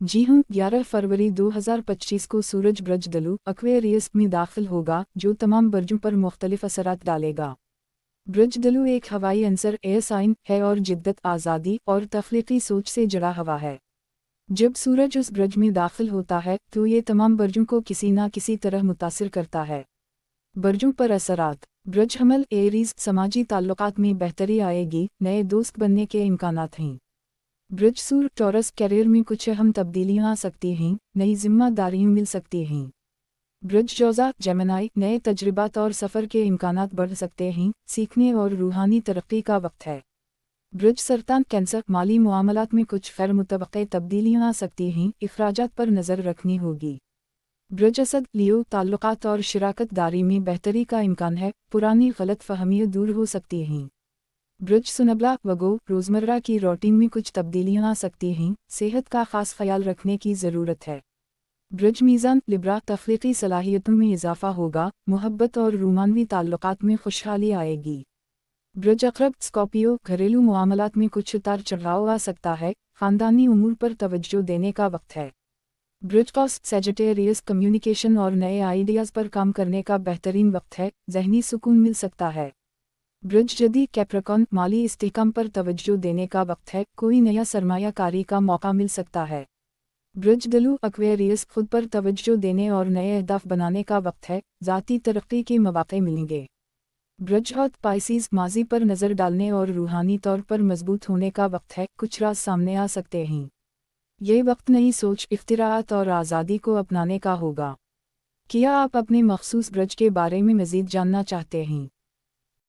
जी हाँ, 11 फरवरी 2025 को सूरज ब्रज दलु एक्वेरियस में दाखिल होगा, जो तमाम बर्जों पर मुख्तलिफ असरात डालेगा। ब्रज दलु एक हवाई अंसर एयर साइन है और जिद्दत, आज़ादी और तख्लीकी सोच से जुड़ा हुआ है। जब सूरज उस ब्रज में दाखिल होता है तो ये तमाम बर्जों को किसी न किसी तरह मुतासिर करता है। बर्जों पर असरात। ब्रज हमल एरीज समाजी ताल्लुकात में बेहतरी आएगी, नए दोस्त बनने के इम्कानात हैं। ब्रज सूर टॉरस कैरियर में कुछ अहम तब्दीलियां आ सकती हैं, नई जिम्मेदारियां मिल सकती हैं। ब्रज जौज़ा जेमिनाई नए तजर्बात और सफ़र के इम्कानात बढ़ सकते हैं, सीखने और रूहानी तरक्की का वक्त है। ब्रज सरतान कैंसर माली मुआमलात में कुछ गैर मुतवक्के तब्दीलियां आ सकती हैं, इखराजात पर नज़र रखनी होगी। ब्रज असद लियो ताल्लुकात और शराकत दारी में बेहतरी का इम्कान है, पुरानी गलत फहमियाँ दूर हो सकती हैं। ब्रज सुनबला वगो रोज़मर्रा की रूटीन में कुछ तब्दीलियां आ सकती हैं, सेहत का ख़ास ख्याल रखने की ज़रूरत है। ब्रज मीज़ान लिब्रा तख्लीकी सलाहियतों में इजाफा होगा, मुहब्बत और रूमानवी ताल्लुकात में खुशहाली आएगी। ब्रज अक़रब स्कॉर्पियो घरेलू मामलात में कुछ उतार चढ़ाव आ सकता है, ख़ानदानी उमूर पर तवज्जो देने का वक्त है। ब्रज कॉस सेजिटेरियस कम्युनिकेशन और नए आइडियाज़ पर काम करने का बेहतरीन वक्त है, ज़हनी सुकून मिल सकता है। ब्रज जदी कैप्रिकॉर्न माली इस्तेहकाम पर तवज्जो देने का वक्त है, कोई नया सरमायाकारी का मौका मिल सकता है। ब्रज दलु एक्वेरियस खुद पर तवज्जो देने और नए अहदाफ बनाने का वक्त है, ज़ाती तरक्की के मौके मिलेंगे। ब्रज हॉट पाइसिस माजी पर नज़र डालने और रूहानी तौर पर मजबूत होने का वक्त है, कुछ राज सामने आ सकते हैं। ये वक्त नई सोच, इख्तिराआत और आज़ादी को अपनाने का होगा। क्या आप अपने मखसूस ब्रज के बारे में मज़ीद जानना चाहते हैं?